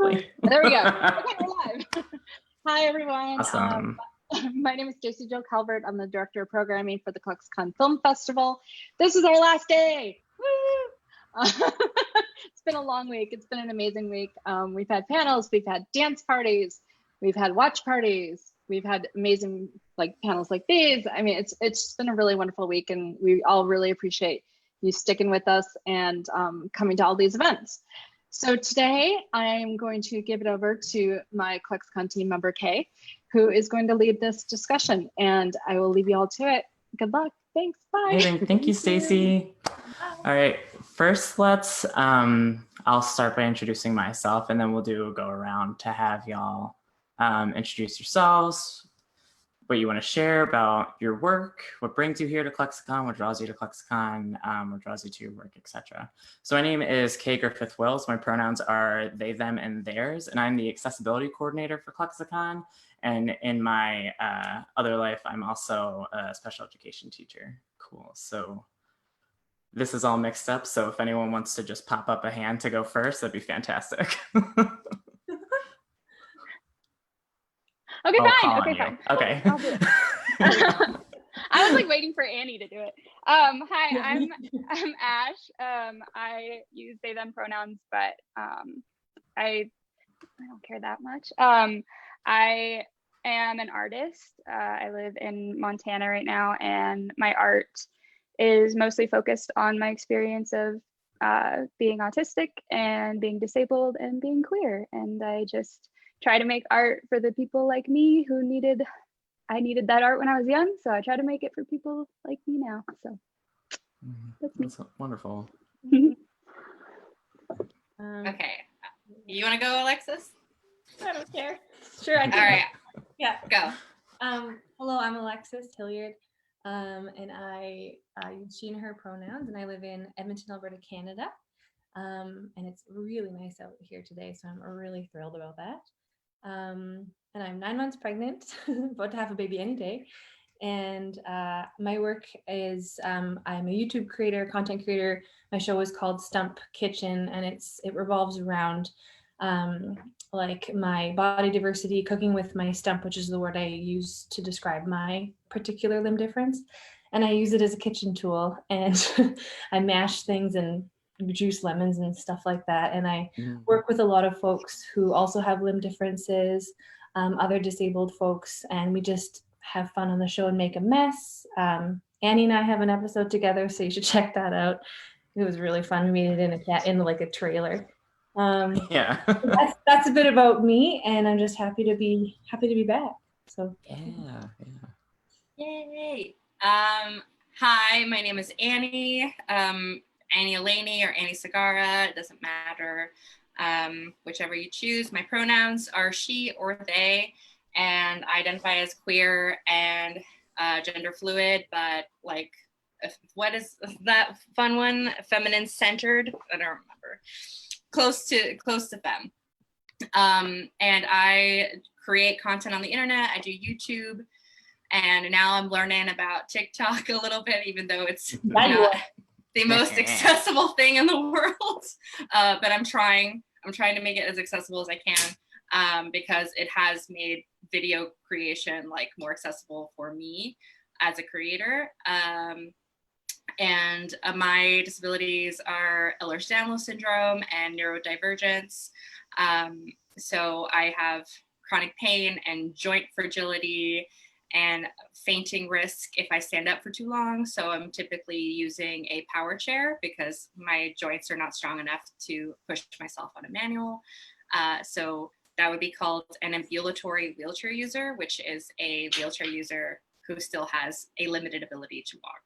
exactly. There we go. Okay, we're live. Hi, everyone. Awesome. My name is Stacey Jill Calvert. I'm the Director of Programming for the CluxCon Film Festival. This is our last day. Woo! It's been a long week. It's been an amazing week. We've had panels, we've had dance parties, we've had watch parties, we've had amazing panels like these. I mean, it's been a really wonderful week, and we all really appreciate you sticking with us and coming to all these events. So today I'm going to give it over to my CluxCon team member, Kay, who is going to lead this discussion, and I will leave you all to it. Good luck. Thanks. Bye. Amazing. Thank you, Stacey. All right. First, I'll start by introducing myself, and then we'll do a go around to have y'all introduce yourselves, what you want to share about your work, what brings you here to CluxCon, what draws you to CluxCon, what draws you to your work, etc. So my name is Kay Griffith Wills. My pronouns are they, them, and theirs, and I'm the accessibility coordinator for CluxCon. And in my other life, I'm also a special education teacher. Cool. So this is all mixed up. So if anyone wants to just pop up a hand to go first, that'd be fantastic. Okay, fine. Okay, fine. Okay. I'll do it. I was waiting for Annie to do it. Hi, I'm Ash. I use they them pronouns, but I don't care that much. I am an artist. I live in Montana right now, and my art is mostly focused on my experience of being autistic and being disabled and being queer. And I just try to make art for the people like me who I needed that art when I was young, so I try to make it for people like me now. So that's wonderful. Okay, you want to go, Alexis? I don't care. Sure, I can. All right. Yeah, go. Hello, I'm Alexis Hilliard, and I use she and her pronouns, and I live in Edmonton, Alberta, Canada. And it's really nice out here today, so I'm really thrilled about that. And I'm 9 months pregnant, about to have a baby any day. And my work is I'm a YouTube creator, content creator. My show is called Stump Kitchen, and it revolves around like my body diversity, cooking with my stump, which is the word I use to describe my particular limb difference. And I use it as a kitchen tool, and I mash things and juice lemons and stuff like that. And I work with a lot of folks who also have limb differences, other disabled folks, and we just have fun on the show and make a mess. Annie and I have an episode together, so you should check that out. It was really fun. We made it in like a trailer. Yeah. that's a bit about me, and I'm just happy to be back. So yeah. Yay. Hi, my name is Annie. Annie Elaney or Annie Sagara, it doesn't matter, whichever you choose. My pronouns are she or they, and I identify as queer and gender fluid, but what is that fun one? Feminine centered? I don't remember. Close to femme. And I create content on the internet. I do YouTube, and now I'm learning about TikTok a little bit, even though it's not the most accessible thing in the world, but I'm trying to make it as accessible as I can, because it has made video creation more accessible for me as a creator. And my disabilities are Ehlers-Danlos syndrome and neurodivergence. So I have chronic pain and joint fragility and fainting risk if I stand up for too long. So I'm typically using a power chair because my joints are not strong enough to push myself on a manual. So that would be called an ambulatory wheelchair user, which is a wheelchair user who still has a limited ability to walk.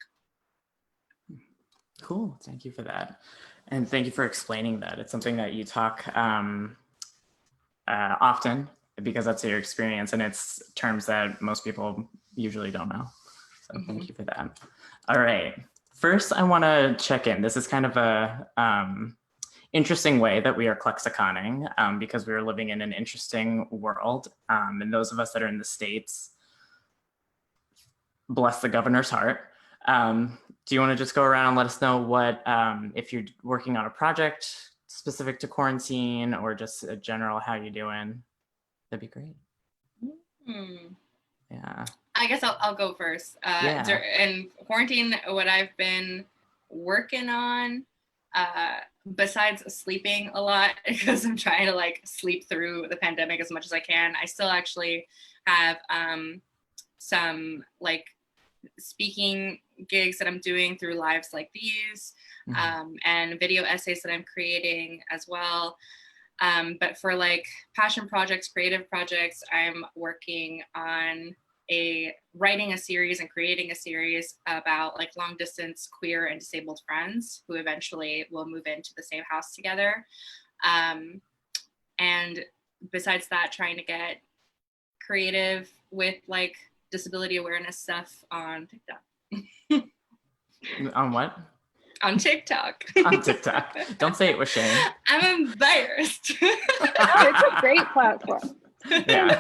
Cool, thank you for that. And thank you for explaining that. It's something that you talk often, because that's your experience, and it's terms that most people usually don't know. So thank you for that. All right, first I wanna check in. This is kind of a interesting way that we are CluxConing, because we are living in an interesting world. And those of us that are in the States, bless the governor's heart. Do you wanna just go around and let us know what, if you're working on a project, specific to quarantine or just a general how you doing, that'd be great. Yeah. I guess I'll go first. Yeah. In quarantine, what I've been working on, besides sleeping a lot, because I'm trying to like sleep through the pandemic as much as I can, I still actually have some like speaking gigs that I'm doing through lives like these, and video essays that I'm creating as well. But for like passion projects, creative projects, I'm working on writing a series and creating a series about like long distance queer and disabled friends who eventually will move into the same house together. And besides that, trying to get creative with like disability awareness stuff on TikTok. On what? On TikTok. On TikTok. Don't say it with shame. I'm embarrassed. Oh, it's a great platform. Yeah.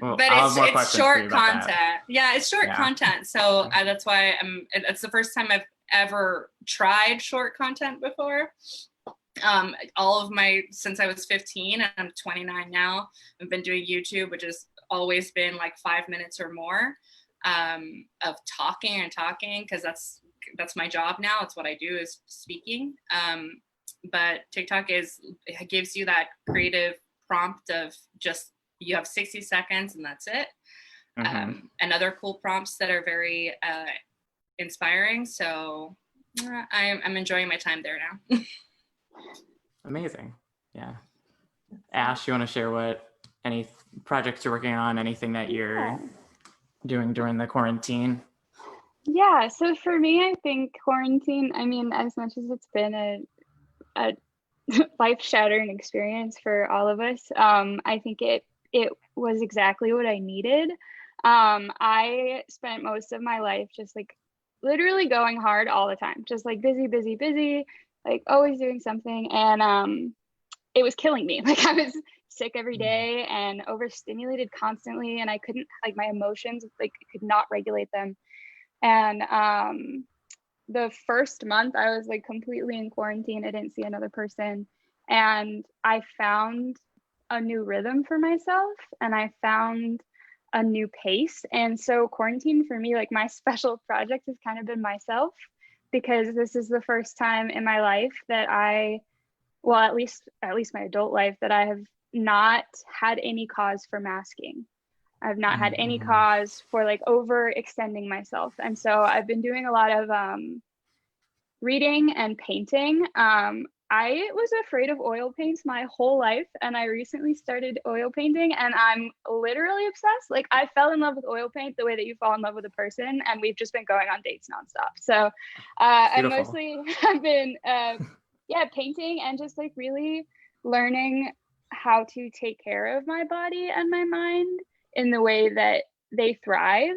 Well, But I'll have more it's questions for you short about content. that. Yeah, it's short Yeah. content. So that's why it's the first time I've ever tried short content before. All of since I was 15 and I'm 29 now, I've been doing YouTube, which has always been like 5 minutes or more of talking because that's my job now. It's what I do, is speaking. But TikTok it gives you that creative prompt of just, you have 60 seconds and that's it. And other cool prompts that are very inspiring. So I'm enjoying my time there now. Amazing. Yeah. Ash, you want to share any projects you're working on, anything that you're doing during the quarantine? Yeah, so for me, I think quarantine, I mean, as much as it's been a life-shattering experience for all of us, I think it was exactly what I needed. I spent most of my life just like literally going hard all the time, just like busy, like always doing something. And it was killing me. Like I was sick every day and overstimulated constantly, and I couldn't, like, my emotions, like, could not regulate them. And the first month I was like completely in quarantine. I didn't see another person, and I found a new rhythm for myself, and I found a new pace. And so quarantine for me, like, my special project has kind of been myself, because this is the first time in my life that at least my adult life, that I have not had any cause for masking. I've not had any cause for like overextending myself. And so I've been doing a lot of reading and painting. I was afraid of oil paints my whole life, and I recently started oil painting, and I'm literally obsessed. Like, I fell in love with oil paint the way that you fall in love with a person, and we've just been going on dates nonstop. So I mostly have been painting and just like really learning how to take care of my body and my mind in the way that they thrive,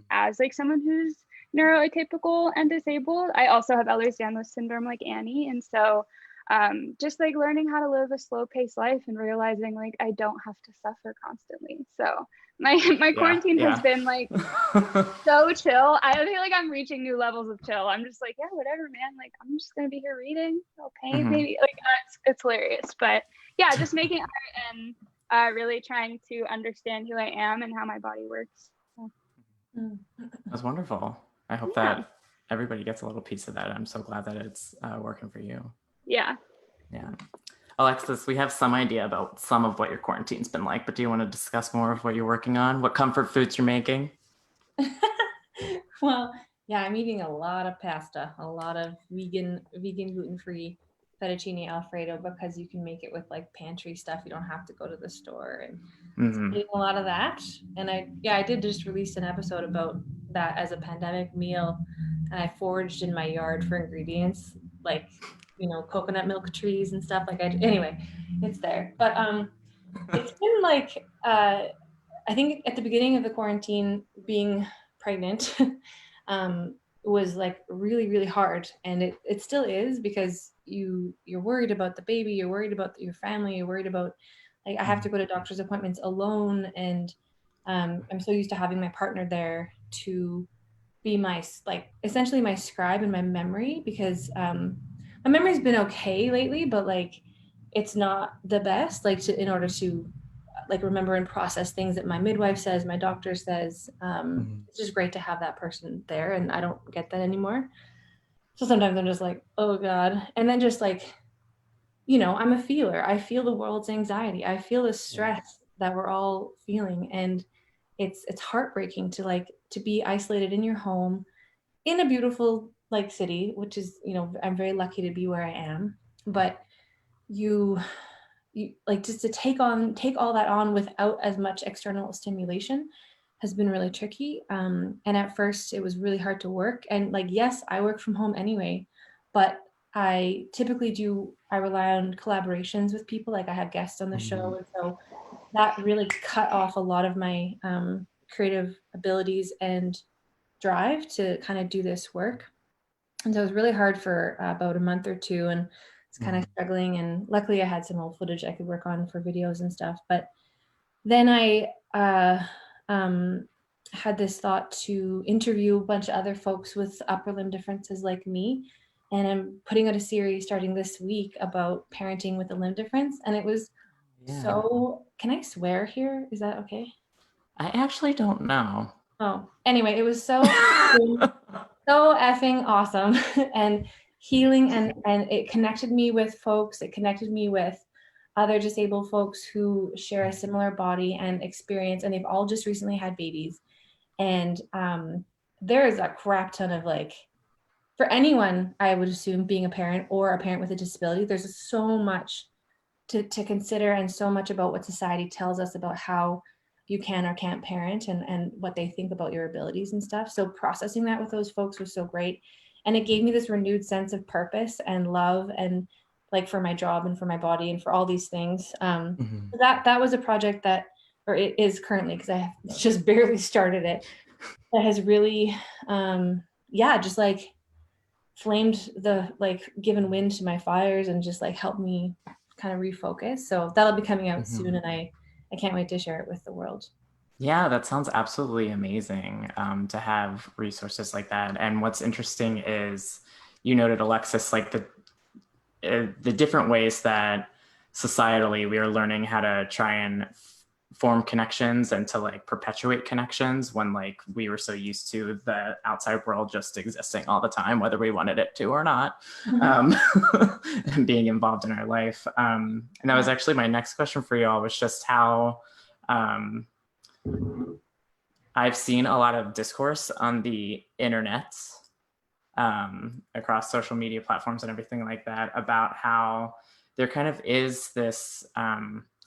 as like someone who's neuroatypical and disabled. I also have Ehlers-Danlos syndrome like Annie, and so just like learning how to live a slow-paced life and realizing like I don't have to suffer constantly. So my quarantine has been like so chill. I feel like I'm reaching new levels of chill. I'm just like, yeah, whatever, man. Like, I'm just gonna be here reading. I'll paint, maybe. Like, it's hilarious. But yeah, just making art and really trying to understand who I am and how my body works. So. That's wonderful. I hope that everybody gets a little piece of that. I'm so glad that it's working for you. Yeah. Alexis, we have some idea about some of what your quarantine's been like, but do you want to discuss more of what you're working on? What comfort foods you're making? Well, yeah, I'm eating a lot of pasta, a lot of vegan, gluten-free fettuccine Alfredo, because you can make it with like pantry stuff. You don't have to go to the store, and eating a lot of that. And I did just release an episode about that as a pandemic meal, and I foraged in my yard for ingredients like, coconut milk trees and stuff. Anyway, it's there. But it's been like, I think at the beginning of the quarantine, being pregnant was like really, really hard. And it still is, because you're worried about the baby, you're worried about your family, you're worried about, like, I have to go to doctor's appointments alone. And I'm so used to having my partner there to be my, like, essentially my scribe and my memory, because my memory's been okay lately, but like it's not the best, like in order to like remember and process things that my midwife says, my doctor says. It's just great to have that person there, and I don't get that anymore. So sometimes I'm just like, oh God. And then just like, I'm a feeler. I feel the world's anxiety. I feel the stress that we're all feeling. And it's heartbreaking to be isolated in your home in a beautiful like city, which is, I'm very lucky to be where I am. But you like just to take all that on without as much external stimulation has been really tricky. And at first it was really hard to work. And like, yes, I work from home anyway, but I rely on collaborations with people. Like I have guests on the show. And so that really cut off a lot of my creative abilities and drive to kind of do this work. And so it was really hard for about a month or two, and it's kind of struggling. And luckily I had some old footage I could work on for videos and stuff. But then I had this thought to interview a bunch of other folks with upper limb differences like me. And I'm putting out a series starting this week about parenting with a limb difference. And it was so, can I swear here? Is that okay? I actually don't know. Oh, anyway, it was so so effing awesome and healing, and it connected me with folks. It connected me with other disabled folks who share a similar body and experience, and they've all just recently had babies. And there is a crap ton of like, for anyone, I would assume, being a parent or a parent with a disability, there's so much to consider, and so much about what society tells us about how you can or can't parent, and what they think about your abilities and stuff. So processing that with those folks was so great. And it gave me this renewed sense of purpose and love, and like for my job and for my body and for all these things. That was a project that, or it is currently, because I have just barely started it, that has really, just like flamed given wind to my fires, and just like helped me kind of refocus. So that'll be coming out soon, and I can't wait to share it with the world. Yeah, that sounds absolutely amazing, to have resources like that. And what's interesting is you noted, Alexis, like the different ways that societally we are learning how to try and form connections and to like perpetuate connections when like we were so used to the outside world just existing all the time, whether we wanted it to or not, and being involved in our life. And that was actually my next question for y'all, was just how I've seen a lot of discourse on the internet, across social media platforms and everything like that, about how there kind of is this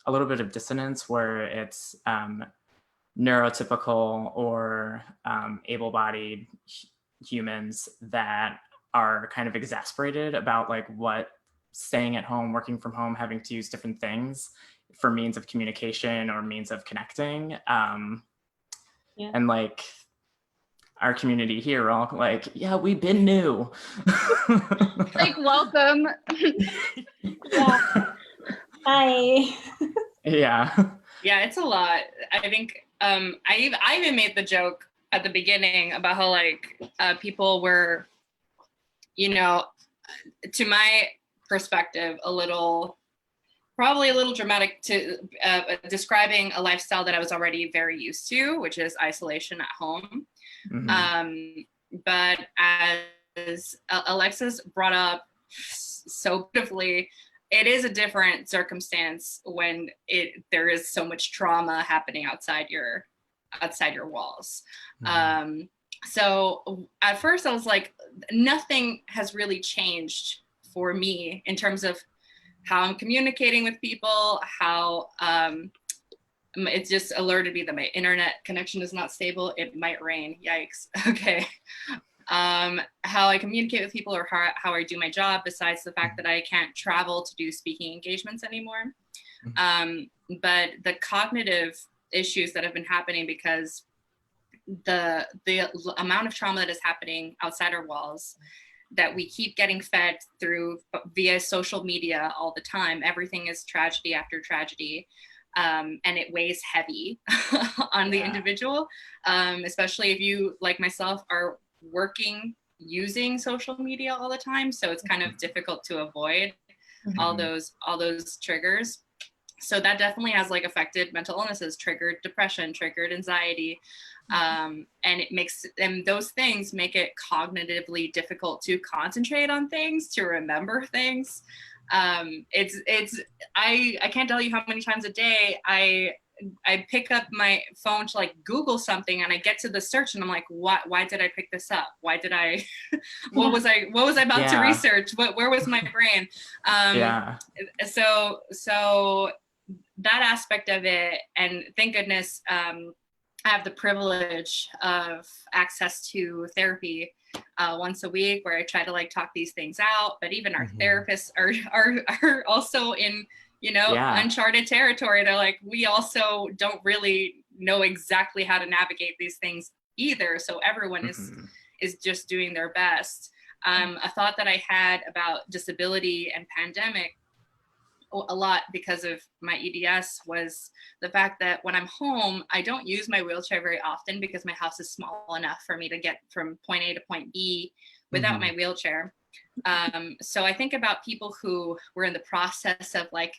a little bit of dissonance where it's neurotypical or able-bodied humans that are kind of exasperated about like what staying at home, working from home, having to use different things for means of communication or means of connecting. And like our community here, all like, yeah, we've been new. Like, welcome. Yeah. Hi. Yeah. Yeah, it's a lot. I think I even made the joke at the beginning about how like people were, to my perspective, probably a little dramatic to describing a lifestyle that I was already very used to, which is isolation at home. But as Alexis brought up so beautifully, it is a different circumstance when there is so much trauma happening outside your walls. So at first I was like, nothing has really changed for me in terms of how I'm communicating with people, how it's just alerted me that my internet connection is not stable. It might rain. Yikes. Okay. How I communicate with people, or how I do my job, besides the fact that I can't travel to do speaking engagements anymore. But the cognitive issues that have been happening because the amount of trauma that is happening outside our walls, that we keep getting fed via social media all the time. Everything is tragedy after tragedy. And it weighs heavy on the individual, especially if you, like myself, are working using social media all the time, so it's kind of difficult to avoid all those triggers. So that definitely has like affected mental illnesses, triggered depression, triggered anxiety, and it makes those things make it cognitively difficult to concentrate on things, to remember things. It's I can't tell you how many times a day I pick up my phone to like Google something, and I get to the search and I'm like, why did I pick this up? Why did I, what was I about to research? Where was my brain? So that aspect of it, and thank goodness, I have the privilege of access to therapy once a week, where I try to like talk these things out. But even our therapists are also in, uncharted territory. They're like, we also don't really know exactly how to navigate these things either. So everyone is just doing their best. A thought that I had about disability and pandemic a lot because of my EDS was the fact that when I'm home, I don't use my wheelchair very often because my house is small enough for me to get from point A to point B without my wheelchair. So I think about people who were in the process of like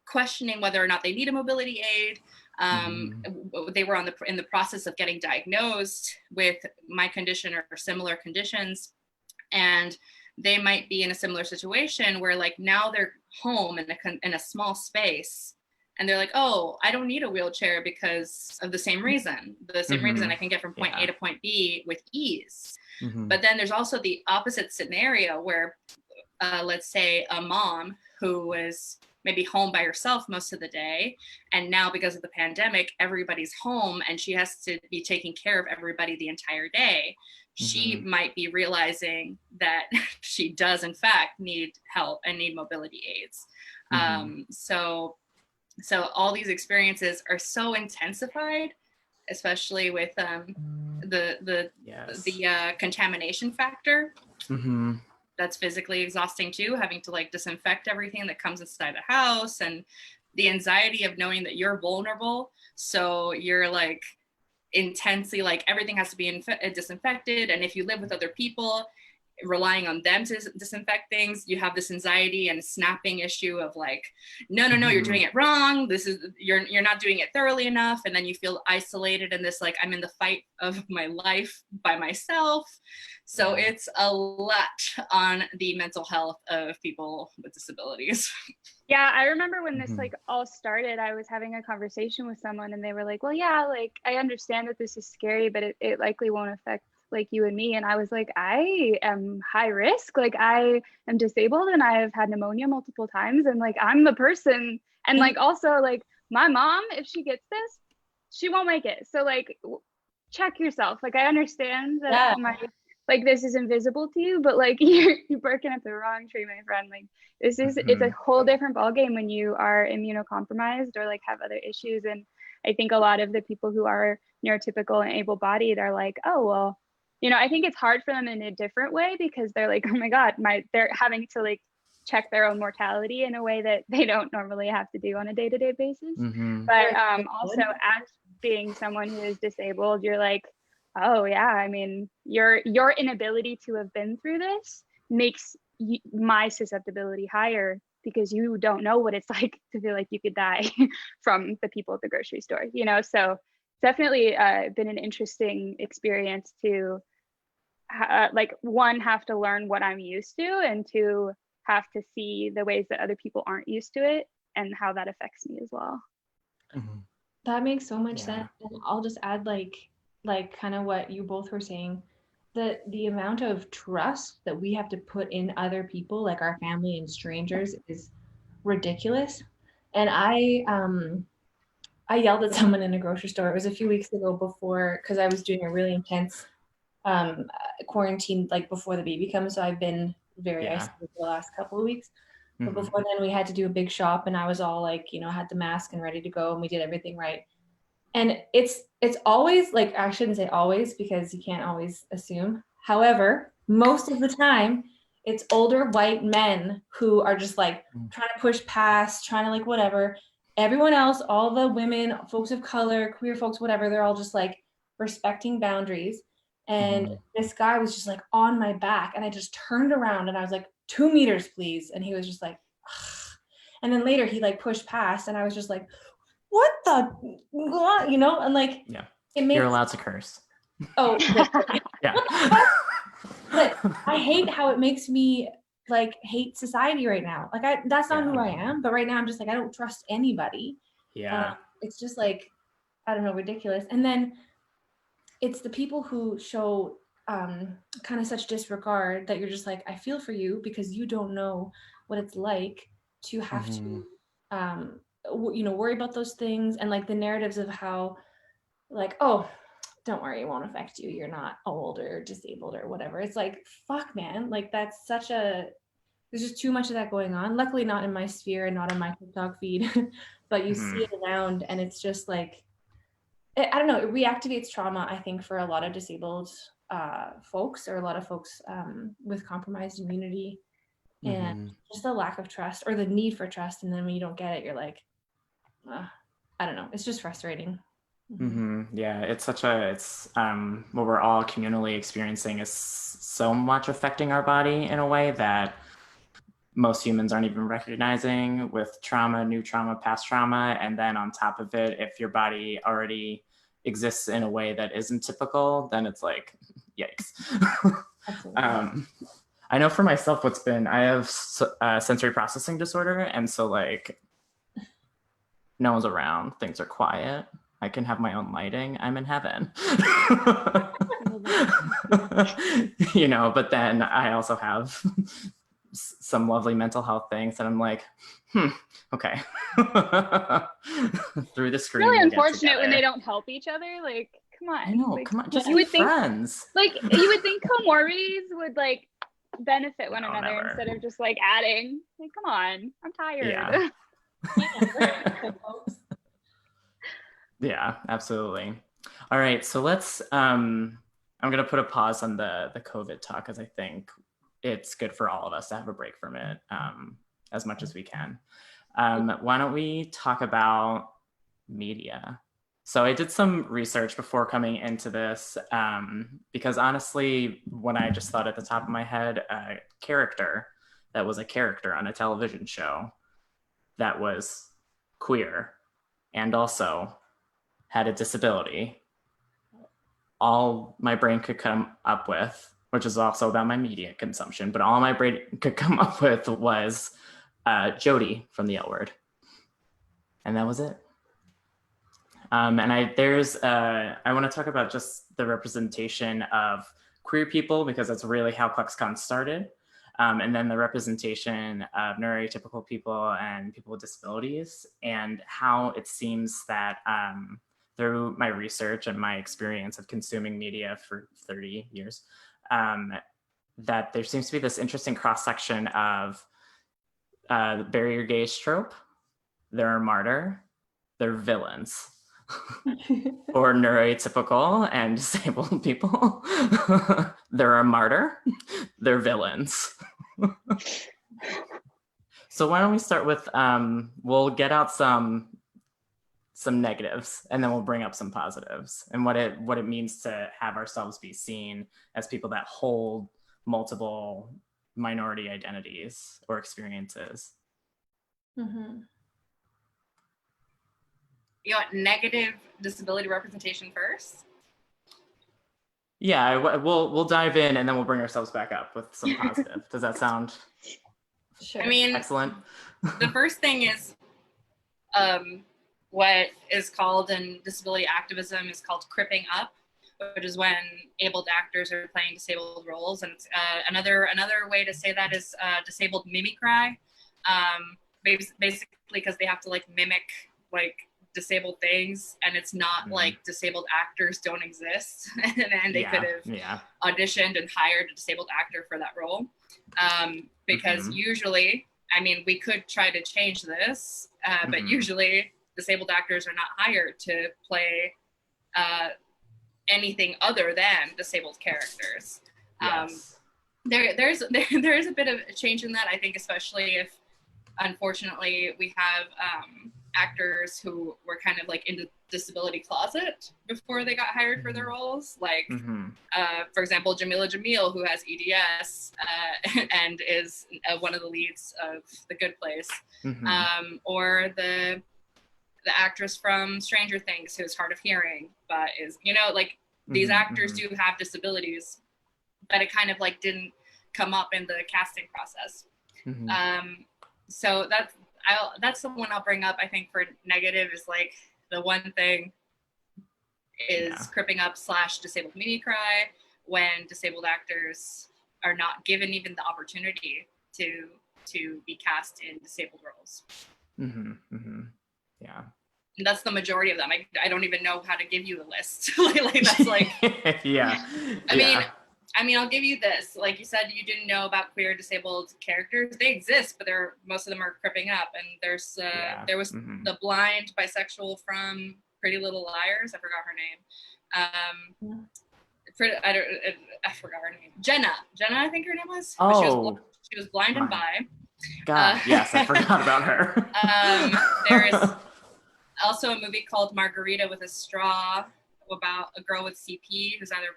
questioning whether or not they need a mobility aid. They were in the process of getting diagnosed with my condition or similar conditions. And they might be in a similar situation where like now they're home in a small space, and they're like, oh, I don't need a wheelchair because of the same reason I can get from point A to point B with ease. But then there's also the opposite scenario where let's say a mom who was maybe home by herself most of the day, and now because of the pandemic, everybody's home and she has to be taking care of everybody the entire day. She might be realizing that she does in fact need help and need mobility aids. So all these experiences are so intensified, especially with the contamination factor. That's physically exhausting too, having to like disinfect everything that comes inside the house, and the anxiety of knowing that you're vulnerable. So you're like intensely like everything has to be disinfected, and if you live with other people, relying on them to disinfect things, you have this anxiety and snapping issue of like, no, you're doing it wrong. You're not doing it thoroughly enough. And then you feel isolated in this, like, I'm in the fight of my life by myself. So it's a lot on the mental health of people with disabilities. Yeah, I remember when this like all started, I was having a conversation with someone and they were like, well, yeah, like I understand that this is scary, but it likely won't affect like you and me. And I was like, I am high risk. Like I am disabled and I have had pneumonia multiple times, and like I'm the person. And like also like my mom, if she gets this, she won't make it. So like check yourself. Like I understand that like this is invisible to you, but like you're barking at the wrong tree, my friend. Like this is it's a whole different ballgame when you are immunocompromised or like have other issues. And I think a lot of the people who are neurotypical and able-bodied are like, oh well, I think it's hard for them in a different way because they're like, oh my God, they're having to like check their own mortality in a way that they don't normally have to do on a day-to-day basis. But also as being someone who is disabled, you're like, oh yeah, I mean, your inability to have been through this makes my susceptibility higher because you don't know what it's like to feel like you could die from the people at the grocery store, so definitely been an interesting experience to like one, have to learn what I'm used to, and two, have to see the ways that other people aren't used to it and how that affects me as well. That makes so much sense. And I'll just add like kind of what you both were saying, the amount of trust that we have to put in other people, like our family and strangers, is ridiculous. And I yelled at someone in a grocery store. It was a few weeks ago before, because I was doing a really intense quarantine, like before the baby comes. So I've been very isolated the last couple of weeks. But before then, we had to do a big shop, and I was all like, had the mask and ready to go, and we did everything right. And it's always like, I shouldn't say always because you can't always assume. However, most of the time, it's older white men who are just like trying to push past, trying to like whatever. Everyone else, all the women, folks of color, queer folks, whatever, they're all just like respecting boundaries. And this guy was just like on my back, and I just turned around and I was like, 2 meters, please. And he was just like, ugh. And then later he like pushed past, and I was just like, what the, you know? And like, Yeah. it makes, You're allowed to curse. oh, Yeah. but I hate how it makes me like hate society right now. Like that's not Yeah. who I am, but right now I'm just like, I don't trust anybody. Yeah. It's just like, I don't know, ridiculous. And then it's the people who show kind of such disregard that you're just like, I feel for you because you don't know what it's like to have to, worry about those things. And like the narratives of how like, oh, don't worry, it won't affect you. You're not old or disabled or whatever. It's like, fuck, man. Like that's there's just too much of that going on. Luckily not in my sphere and not in my TikTok feed, but you see it around, and it's just like, I don't know, it reactivates trauma, I think, for a lot of disabled folks, or a lot of folks with compromised immunity, and just the lack of trust or the need for trust. And then when you don't get it, you're like, I don't know, it's just frustrating. Yeah, it's what we're all communally experiencing is so much affecting our body in a way that most humans aren't even recognizing, with trauma, new trauma, past trauma. And then on top of it, if your body already exists in a way that isn't typical, then it's like, yikes. I know for myself I have sensory processing disorder. And so like, no one's around, things are quiet. I can have my own lighting. I'm in heaven. But then I also have some lovely mental health things, and I'm like, okay. Through the screen. Really unfortunate when they don't help each other. Like, come on. I know, like, come on, just you be would think, friends. like, you would think comorbidities would like benefit one another never. instead of just like adding. Like, come on, I'm tired. Yeah. Yeah, absolutely. All right, so let's I'm gonna put a pause on the COVID talk, because I think it's good for all of us to have a break from it as much as we can. Why don't we talk about media? So I did some research before coming into this, because honestly, when I just thought at the top of my head, a character that was a character on a television show that was queer and also had a disability, all my brain could come up with, which is also about my media consumption, but all my brain could come up with was Jody from The L Word. And that was it. And I want to talk about just the representation of queer people, because that's really how CluxCon started. And then the representation of neurotypical people and people with disabilities, and how it seems that through my research and my experience of consuming media for 30 years, that there seems to be this interesting cross-section of barrier gaze trope. They're a martyr, they're villains. Or neurotypical and disabled people. They're a martyr, they're villains. So why don't we start with, we'll get out some negatives, and then we'll bring up some positives, and what it means to have ourselves be seen as people that hold multiple minority identities or experiences. You want negative disability representation first? Yeah, we'll dive in, and then we'll bring ourselves back up with some positive. Does that sound Sure. I mean, excellent? The first thing is what is called in disability activism is called cripping up, which is when abled actors are playing disabled roles. And another way to say that is disabled mimicry, basically because they have to like mimic like disabled things, and it's not like disabled actors don't exist, and they could have auditioned and hired a disabled actor for that role, because usually, I mean, we could try to change this, but usually disabled actors are not hired to play anything other than disabled characters. There is a bit of a change in that, I think, especially if unfortunately we have actors who were kind of like in the disability closet before they got hired for their roles. Like, for example, Jamila Jamil, who has EDS and is one of the leads of The Good Place, or the actress from Stranger Things who's hard of hearing, but is, you know, like these actors do have disabilities, but it kind of like didn't come up in the casting process. So that's the one I'll bring up. I think for negative is like the one thing is cripping up / disabled media cry when disabled actors are not given even the opportunity to be cast in disabled roles. Yeah. And that's the majority of them. I don't even know how to give you a list. Like that's like I mean, I'll give you this. Like you said, you didn't know about queer disabled characters. They exist, but most of them are cripping up. And there was the blind bisexual from Pretty Little Liars. I forgot her name. I forgot her name. Jenna, I think her name was. Oh, she was blind and bi. God, yes, I forgot about her. There is also a movie called Margarita with a Straw about a girl with CP who's either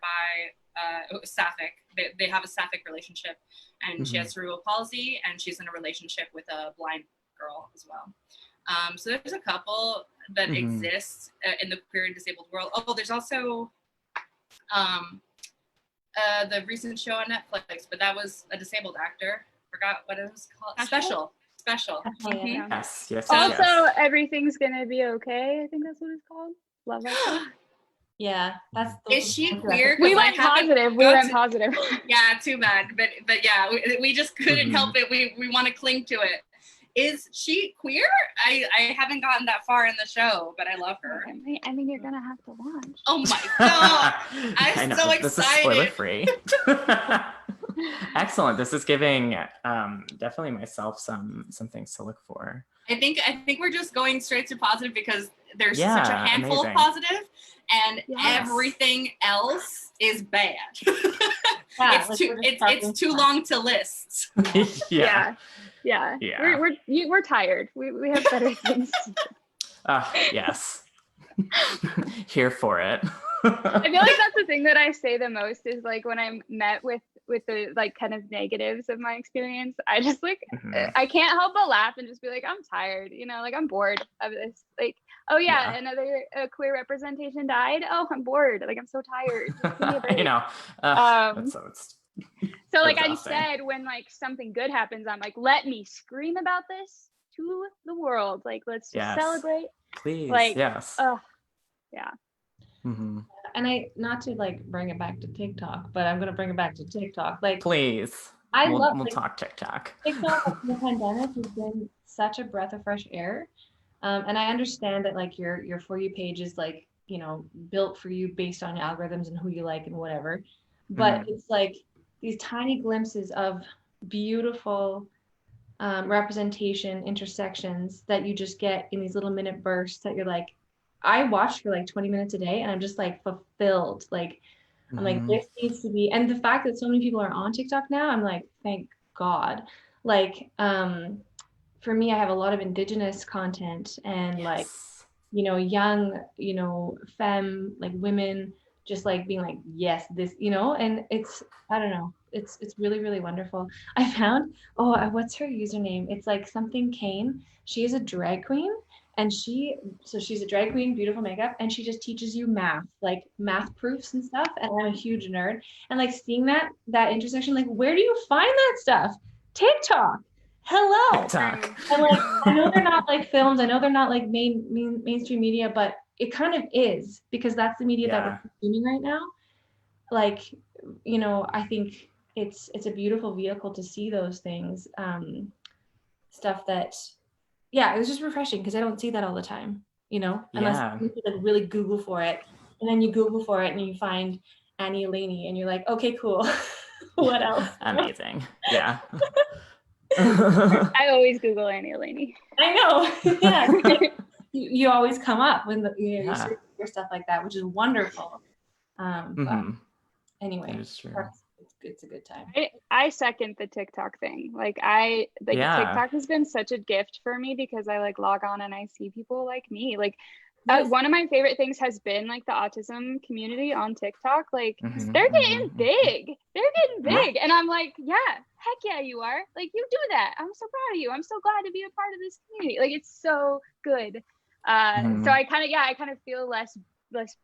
sapphic. They have a sapphic relationship, and she has cerebral palsy, and she's in a relationship with a blind girl as well. So there's a couple that exist in the queer and disabled world. Oh, there's also the recent show on Netflix, but that was a disabled actor. Forgot what it was called. Special. Yes. Also, Everything's Gonna Be Okay. I think that's what it's called. Love that. Yeah, that's. Is she queer? We went positive. Yeah, too bad. But yeah, we just couldn't help it. We want to cling to it. Is she queer? I haven't gotten that far in the show, but I love her. I mean, you're gonna have to watch. Oh my god! I'm so excited. This is spoiler free. Excellent. This is giving definitely myself some things to look for. I think we're just going straight to positive because there's such a handful of positive, and everything else is bad. It's too long to list. Yeah. We're tired. We have better things to do. Yes. Here for it. I feel like that's the thing that I say the most is like when I'm met with the like kind of negatives of my experience, I just like I can't help but laugh and just be like, I'm tired, you know, like I'm bored of this. Like, oh yeah. Another queer representation died. Oh, I'm bored. Like I'm so tired. You know. So like instead, when like something good happens, I'm like, let me scream about this to the world. Like let's just celebrate. Please. Like yes. Yeah. And not to like bring it back to TikTok, but I'm gonna bring it back to TikTok. Like, please. We'll talk TikTok. TikTok in the pandemic has been such a breath of fresh air, and I understand that like your For You page is like, you know, built for you based on algorithms and who you like and whatever, but it's like these tiny glimpses of beautiful representation intersections that you just get in these little minute bursts that you're like, I watch for like 20 minutes a day and I'm just like fulfilled. Like, I'm like, this needs to be, and the fact that so many people are on TikTok now, I'm like, thank God. Like, for me, I have a lot of Indigenous content and like, you know, young, you know, femme, like women just like being like, yes, this, you know, and it's, I don't know, it's really, really wonderful. I found, what's her username? It's like something Kane. She is a drag queen. And she's a drag queen, beautiful makeup, and she just teaches you math, like math proofs and stuff. And I'm a huge nerd. And like seeing that intersection, like where do you find that stuff? TikTok. Hello. TikTok. And like I know they're not like films, I know they're not like mainstream media, but it kind of is because that's the media that we're consuming right now. Like, you know, I think it's a beautiful vehicle to see those things, stuff that. Yeah, it was just refreshing because I don't see that all the time, you know, unless you like really Google for it. And then you Google for it and you find Annie Elaney and you're like, okay, cool. What else? Amazing. Yeah. I always Google Annie Elaney. I know. Yeah. You always come up when you search for stuff like that, which is wonderful. But anyway, it's it's a good time. I second the TikTok thing. Yeah. TikTok has been such a gift for me because I like log on and I see people like me. Like Yes. one of my favorite things has been like the autism community on TikTok. Like Mhm, they're mhm, getting mhm. big. They're getting Yeah. big. And I'm like, yeah, heck yeah, you are. Like you do that. I'm so proud of you. I'm so glad to be a part of this community. Like it's so good. Mhm. So I kind of feel less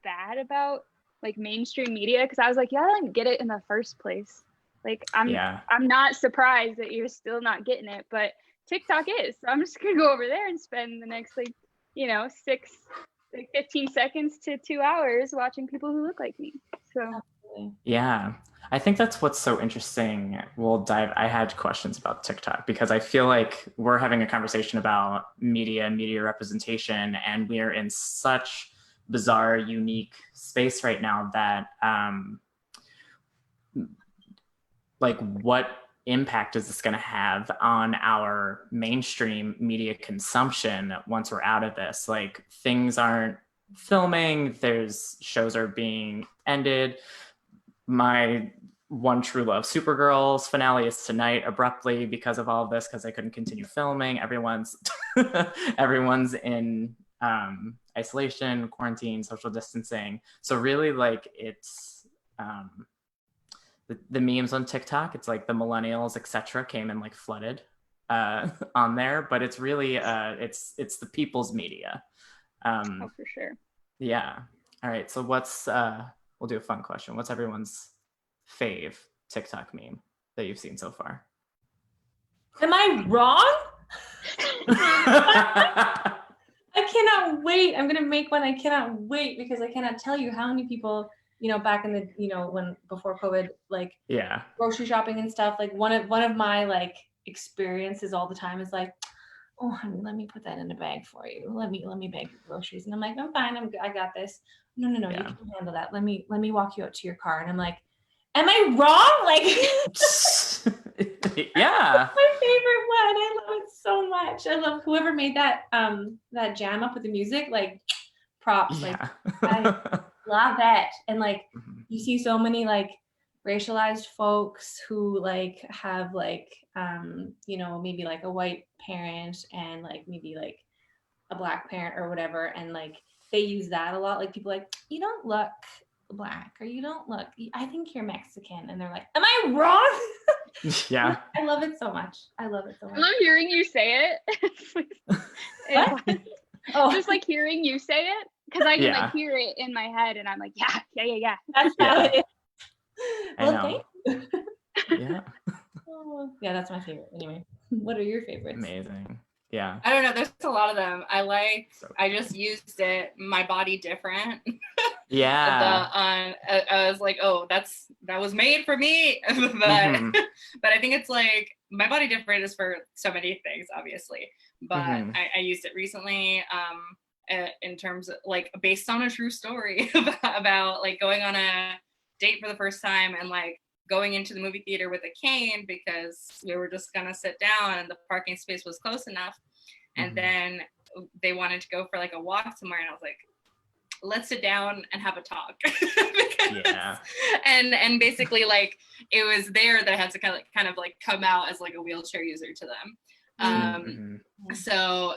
bad about like mainstream media because I was like, yeah, I didn't get it in the first place. Like Yeah. I'm not surprised that you're still not getting it, but TikTok is. So I'm just gonna go over there and spend the next 15 seconds to 2 hours watching people who look like me. So Absolutely. Yeah. I think that's what's so interesting. I had questions about TikTok because I feel like we're having a conversation about media representation, and we're in such bizarre, unique space right now that like what impact is this going to have on our mainstream media consumption once we're out of this? Like things aren't filming, there's shows are being ended. My one true love, Supergirl's finale is tonight abruptly because of all of this, because I couldn't continue filming. Everyone's in isolation, quarantine, social distancing. So really like it's the memes on TikTok, it's like the millennials, etc., came and like flooded on there, but it's really it's the people's media. oh, for sure. Yeah. All right. So we'll do a fun question. What's everyone's fave TikTok meme that you've seen so far? Am I wrong? I cannot wait. I'm gonna make one. I cannot wait because I cannot tell you how many people, back in the, when before COVID, like Yeah. grocery shopping and stuff. Like one of my like experiences all the time is like, oh, honey, let me put that in a bag for you. Let me bag your groceries. And I'm like, I'm fine. I got this. No, Yeah. you can handle that. Let me walk you out to your car. And I'm like, am I wrong? Like, Yeah. my favorite one. I love it so much. I love whoever made that jam up with the music. Like, props. Like, Yeah. love that. And like, Mhm. you see so many like racialized folks who like have like maybe like a white parent and like maybe like a black parent or whatever, and like they use that a lot. Like people like, you don't look black, or you don't look, I think you're Mexican, and they're like, am I wrong? Yeah. I love it so much. I love it so I much. love hearing you say it. What? Oh, Just like hearing you say it because I can Yeah. like hear it in my head and I'm like, yeah. that's how Yeah. it is. I Well, know. thank you. Yeah. Oh, yeah, that's my favorite. Anyway, what are your favorites? Amazing. Yeah. I don't know. There's a lot of them. I So just used it. My body different. yeah. I was like, oh, that was made for me. but Mhm. but I think it's like my body different is for so many things, obviously. But Mhm. I used it recently in terms of like based on a true story about like going on a date for the first time and like going into the movie theater with a cane because we were just gonna sit down and the parking space was close enough. And Mhm. then they wanted to go for like a walk somewhere, and I was like, let's sit down and have a talk. Yeah. And basically like it was there that I had to kind of like come out as like a wheelchair user to them. Mhm. So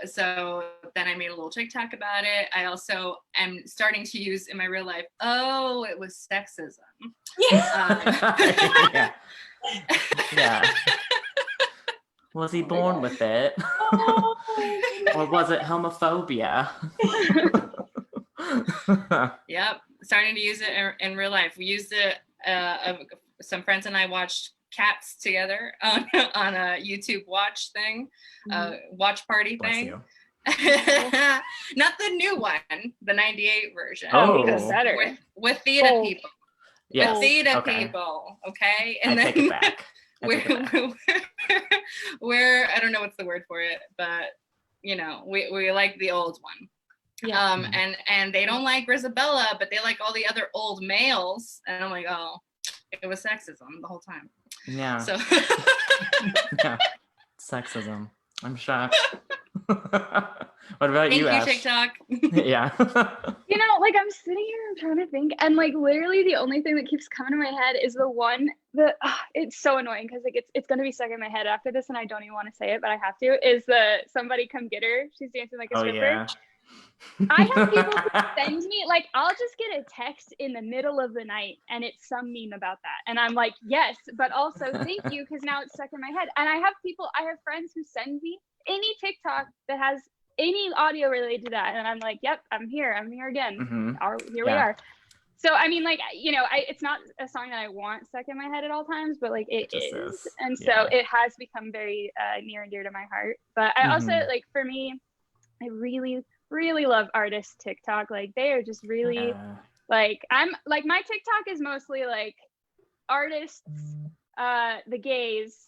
then I made a little TikTok about it. I also am starting to use in my real life, oh, it was sexism. Yeah. Yeah. Was he born God. with it? Oh, Or was it homophobia? Yep, starting to use it in real life. We used it. Some friends and I watched Cats together on a YouTube watch thing, watch party Bless thing. you. Not the new one, the '98 version. Oh. because Better. with theater Bold. people. Yes. With theater Okay. people, okay? I take it back. we're I don't know what's the word for it, but we like the old one. yeah. And they don't like Grisabella, but they like all the other old males. And I'm like, oh, it was sexism the whole time. Yeah. So Yeah. Sexism. I'm shocked. What about Thank you, you, Ash? TikTok. Yeah. You know, like I'm sitting here, I'm trying to think, and like literally the only thing that keeps coming to my head is the one that it's so annoying because like it's gonna be stuck in my head after this, and I don't even want to say it, but I have to. Is the somebody come get her? She's dancing like a Oh stripper. yeah. I have people who send me like I'll just get a text in the middle of the night and it's some meme about that, and I'm like, yes, but also thank you because now it's stuck in my head. And I have friends who send me any TikTok that has any audio related to that, and I'm like, yep, I'm here again. Here we Yeah. are. So I mean, like, you know, it's not a song that I want stuck in my head at all times, but like it just is, is. and so Yeah. it has become very near and dear to my heart. But I also like for me, I really love artist TikTok. Like they are just really Yeah. like I'm like my TikTok is mostly like artists, the gays,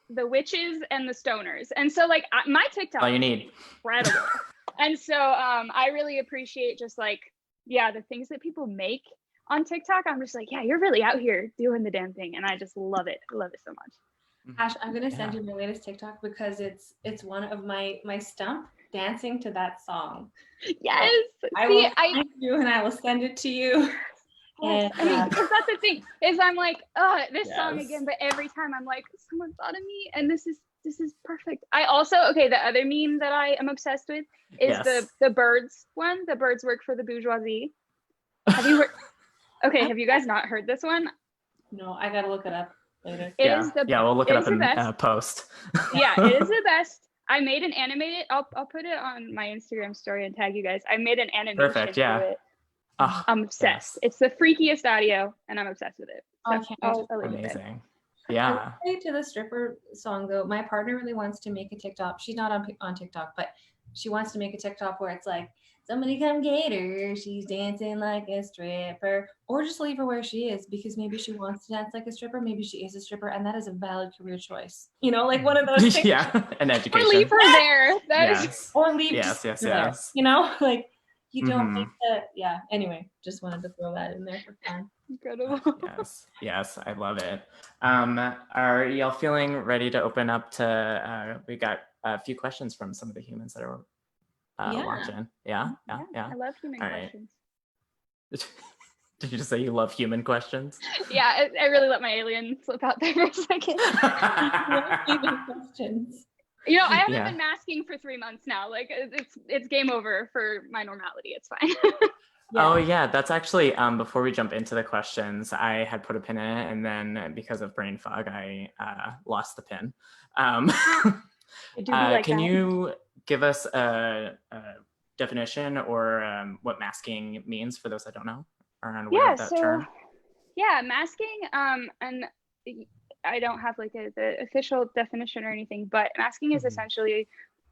the witches, and the stoners. And so like my TikTok All you is need. incredible. And so I really appreciate just like the things that people make on TikTok. I'm just like, yeah, you're really out here doing the damn thing, and I just love it. I love it so much. Ash, I'm gonna send Yeah. you my latest TikTok because it's one of my stump dancing to that song. Yes. I will find you and I will send it to you. Yes. And, I mean, because that's the thing is I'm like, this song Yes. again, but every time I'm like, someone thought of me, and this is perfect. I also the other meme that I am obsessed with is Yes. the birds one. The birds work for the bourgeoisie. Have you heard? Okay, have you guys not heard this one? No, I gotta look it up later. It Yeah. is the Yeah, we'll look it up the in best. post. Yeah, it is the best. I made an animated. I'll put it on my Instagram story and tag you guys. I made an animation. Perfect, yeah. To it. Oh, I'm obsessed. yes. It's the freakiest audio, and I'm obsessed with it. So Oh, I can't wait to I'll leave it there. Amazing. I Yeah. will say to the stripper song though, my partner really wants to make a TikTok. She's not on TikTok, but she wants to make a TikTok where it's like, somebody come get her. She's dancing like a stripper, or just leave her where she is because maybe she wants to dance like a stripper. Maybe she is a stripper, and that is a valid career choice. You know, like one of those things. Yeah, an Or education. leave her there. That is Yes. Or leave. Yes, just yes, leave her there, yes. You know, like you don't Mhm. make the. Yeah. Anyway, just wanted to throw that in there for fun. incredible. Yes, I love it. Are y'all feeling ready to open up to? We got a few questions from some of the humans that are Yeah. watching. Yeah. I love human All right. questions. Did you just say you love human questions? Yeah, I really let my alien slip out there for a second. Even questions. You know, I haven't Yeah. been masking for 3 months now. Like it's game over for my normality. It's fine. Oh yeah, that's actually before we jump into the questions, I had put a pin in it, and then because of brain fog, I lost the pin. I do be like Can that. you give us a definition or what masking means for those that don't know or aren't aware of that term? Yeah, masking. And I don't have like the official definition or anything, but masking is Mhm. essentially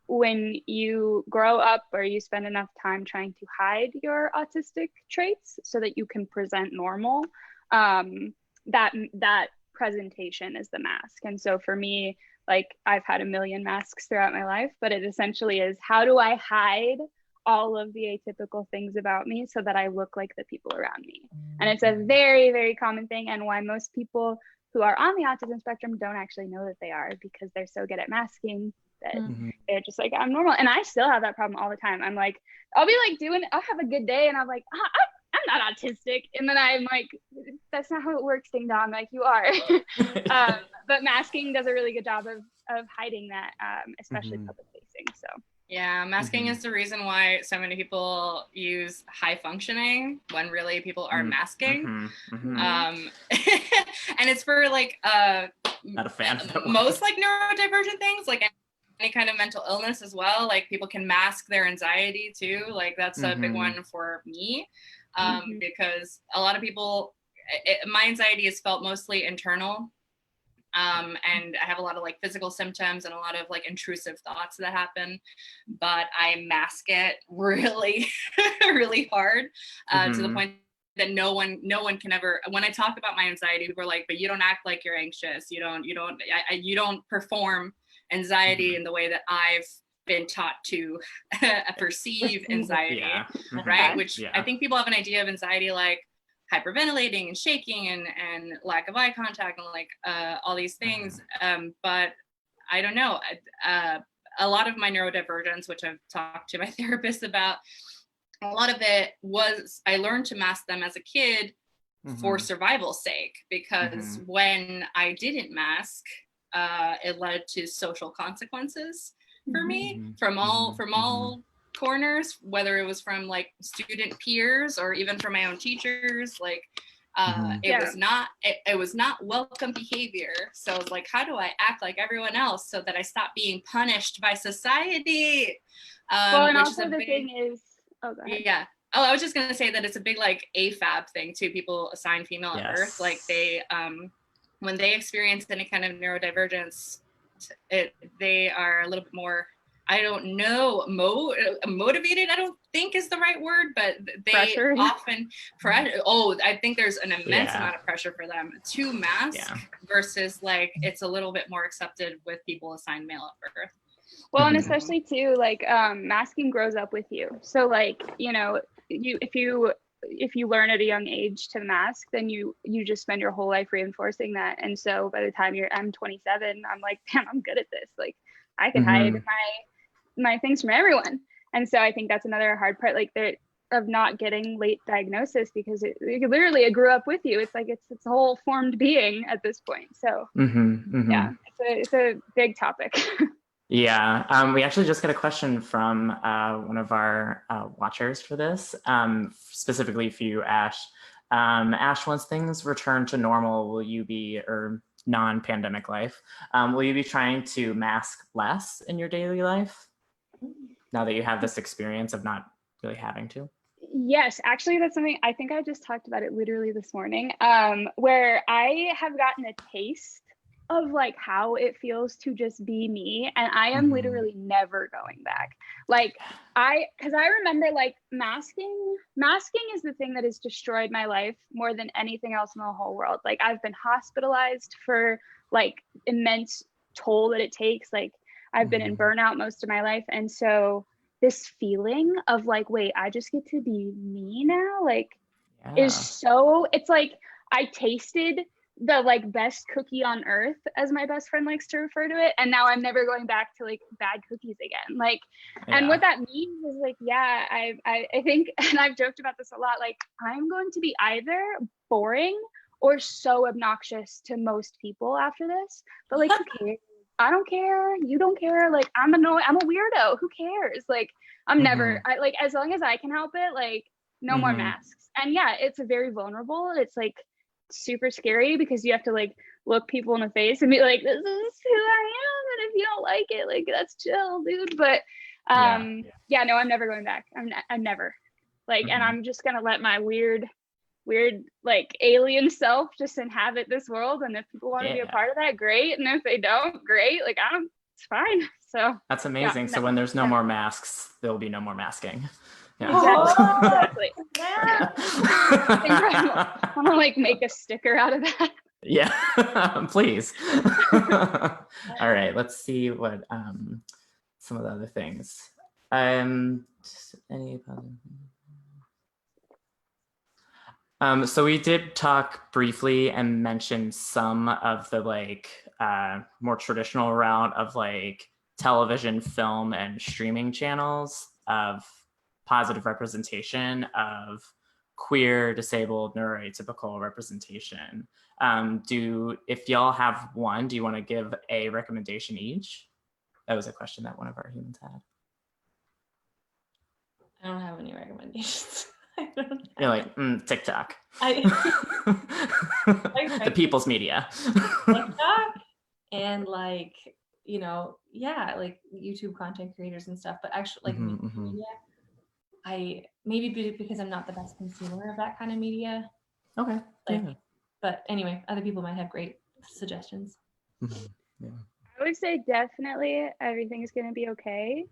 when you grow up or you spend enough time trying to hide your autistic traits so that you can present normal. That presentation is the mask. And so for me, like I've had a million masks throughout my life, but it essentially is how do I hide all of the atypical things about me so that I look like the people around me. And it's a very, very common thing, and why most people who are on the autism spectrum don't actually know that they are, because they're so good at masking that Mhm. they're just like, I'm normal. And I still have that problem all the time. I'm like, I'll be like I'll have a good day and I'm like, I'm not autistic. And then I'm like, that's not how it works, ding dong, like you are. But masking does a really good job of hiding that, especially Mhm. public facing. So Yeah, masking Mhm. is the reason why so many people use high functioning when really people are masking. Mhm. Mhm. And it's for like Not a fan of that word. most like neurodivergent things, like any kind of mental illness as well. Like people can mask their anxiety too. Like that's a big Mhm. one for me, Mhm. because a lot of people, my anxiety is felt mostly internal. And I have a lot of like physical symptoms and a lot of like intrusive thoughts that happen, but I mask it really, really hard, to the Mhm. point that no one can ever. When I talk about my anxiety, people are like, "But you don't act like you're anxious. You don't perform anxiety in the way that I've been taught to perceive anxiety." Yeah. Mhm. Right? Which Yeah. I think people have an idea of anxiety like hyperventilating and shaking and lack of eye contact and like all these things. But I don't know. a lot of my neurodivergence, which I've talked to my therapist about, a lot of it was I learned to mask them as a kid for survival's sake, because when I didn't mask, it led to social consequences for me from all corners, whether it was from like student peers or even from my own teachers. Like it was not welcome behavior. So it's like, how do I act like everyone else so that I stop being punished by society? Well, and also the thing is, oh, go ahead. Yeah. Oh, I was just gonna say that it's a big like AFAB thing too. People assign female at birth, like they when they experience any kind of neurodivergence, they are a little bit more, I don't know, motivated, I don't think is the right word, but they often, I think there's an immense amount of pressure for them to mask versus like it's a little bit more accepted with people assigned male at birth. Well, and especially too, like masking grows up with you. So like, you know, if you learn at a young age to mask, then you just spend your whole life reinforcing that. And so by the time I'm 27, I'm like, damn, I'm good at this. Like I can hide my things from everyone. And so I think that's another hard part, like of not getting late diagnosis, because it literally grew up with you. It's like it's a whole formed being at this point. So yeah, it's a big topic. Yeah, we actually just got a question from one of our watchers for this, specifically for you, Ash. Ash, once things return to normal, or non-pandemic life, will you be trying to mask less in your daily life now that you have this experience of not really having to? Yes, actually, that's something I think I just talked about it literally this morning, where I have gotten a taste of like how it feels to just be me, and I am literally never going back. Like because I remember like masking is the thing that has destroyed my life more than anything else in the whole world. Like I've been hospitalized for like immense toll that it takes. Like I've been in burnout most of my life, and so this feeling of like, wait, I just get to be me now, like is so, it's like I tasted the like best cookie on earth, as my best friend likes to refer to it, and now I'm never going back to like bad cookies again. Like and what that means is like, yeah, I think, and I've joked about this a lot, like I'm going to be either boring or so obnoxious to most people after this, but like who cares? I don't care, you don't care, like I'm a weirdo, who cares? Like I'm never, like as long as I can help it, like no more masks. And yeah, it's very vulnerable, it's like super scary because you have to like look people in the face and be like, this is who I am, and if you don't like it, like that's chill, dude. But no, I'm never going back. I'm never like, and I'm just gonna let my weird like alien self just inhabit this world, and if people want to be a part of that, great, and if they don't, great. Like it's fine. So that's amazing. So when there's no more masks, there'll be no more masking. Yeah. Exactly. Yeah. I'm gonna like make a sticker out of that. Yeah, please. All right, let's see what some of the other things. So we did talk briefly and mention some of the like more traditional route of like television, film, and streaming channels of positive representation of queer, disabled, neuroatypical representation. If y'all have one, do you want to give a recommendation each? That was a question that one of our humans had. I don't have any recommendations. You're like, TikTok. The people's media. TikTok and like, you know, like YouTube content creators and stuff, but actually like media, I maybe because I'm not the best consumer of that kind of media. Okay. But anyway, other people might have great suggestions. I would say definitely Everything Is Gonna Be Okay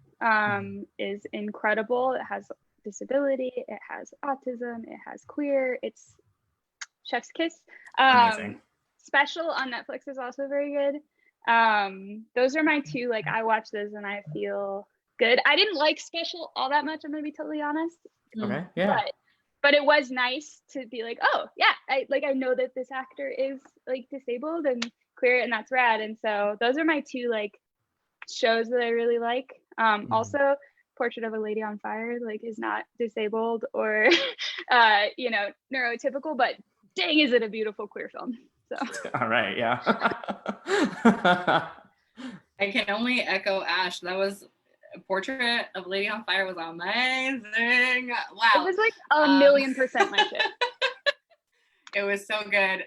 is incredible. It has disability, it has autism, it has queer, it's chef's kiss. Amazing. Special on Netflix is also very good. Those are my two, like I watch those and I feel good. I didn't like Special all that much, I'm gonna be totally honest. Okay, yeah. But it was nice to be like, oh yeah, I know that this actor is like disabled and queer, and that's rad. And so those are my two like shows that I really like. Mhm. Also, Portrait of a Lady on Fire like is not disabled or you know, neurotypical, but dang, is it a beautiful queer film. So All right, yeah. I can only echo Ash. That was Portrait of Lady on Fire was amazing. Wow. it was like a million percent my shit. It was so good.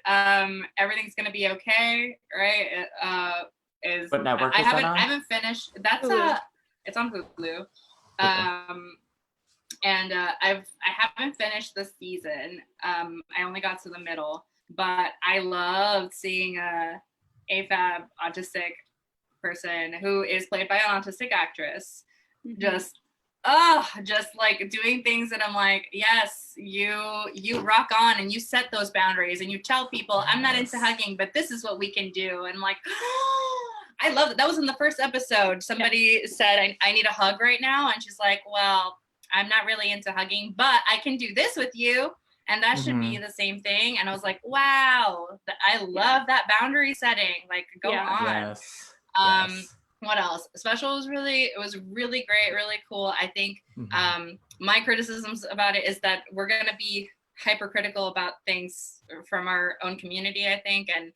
Everything's gonna be okay, right? Is What network I is that haven't on? I haven't finished. That's Hulu. it's on Hulu. Okay. And I haven't finished the season. I only got to the middle, but I loved seeing a AFAB autistic person who is played by an autistic actress just like doing things that I'm like, yes, you rock on and you set those boundaries and you tell people I'm not into hugging, but this is what we can do. And I'm like, I love it. That was in the first episode. Somebody said, I need a hug right now. And she's like, well, I'm not really into hugging, but I can do this with you. And that should be the same thing. And I was like, wow, I love that boundary setting. Like, go on. Yes. Yes. What else? Special was it was really great, really cool. I think my criticisms about it is that we're going to be hypercritical about things from our own community, I think. And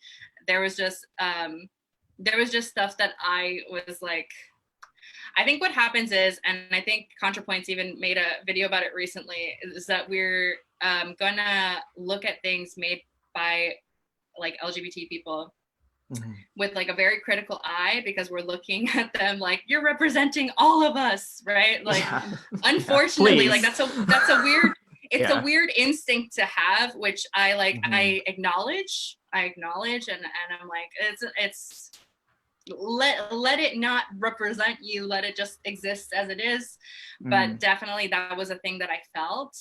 there was just stuff that I was like, I think what happens is, and I think ContraPoints even made a video about it recently, is that we're gonna look at things made by like LGBT people with like a very critical eye, because we're looking at them like, you're representing all of us, right? Like, unfortunately, like that's a weird, it's a weird instinct to have, which I like, I acknowledge, and I'm like, it's let it not represent you, let it just exist as it is. But definitely that was a thing that I felt.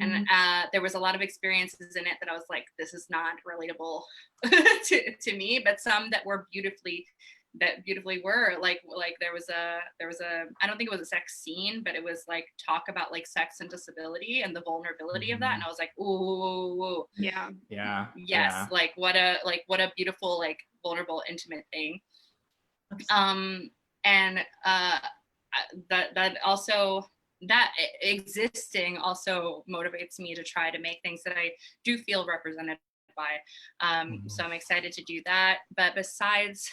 And there was a lot of experiences in it that I was like, this is not relatable to me, but some that were beautifully were like there was a I don't think it was a sex scene, but it was like talk about like sex and disability and the vulnerability of that. And I was like, ooh, Yeah. yes, like what a beautiful, like vulnerable, intimate thing. And that also, that existing also motivates me to try to make things that I do feel represented by. So I'm excited to do that. But besides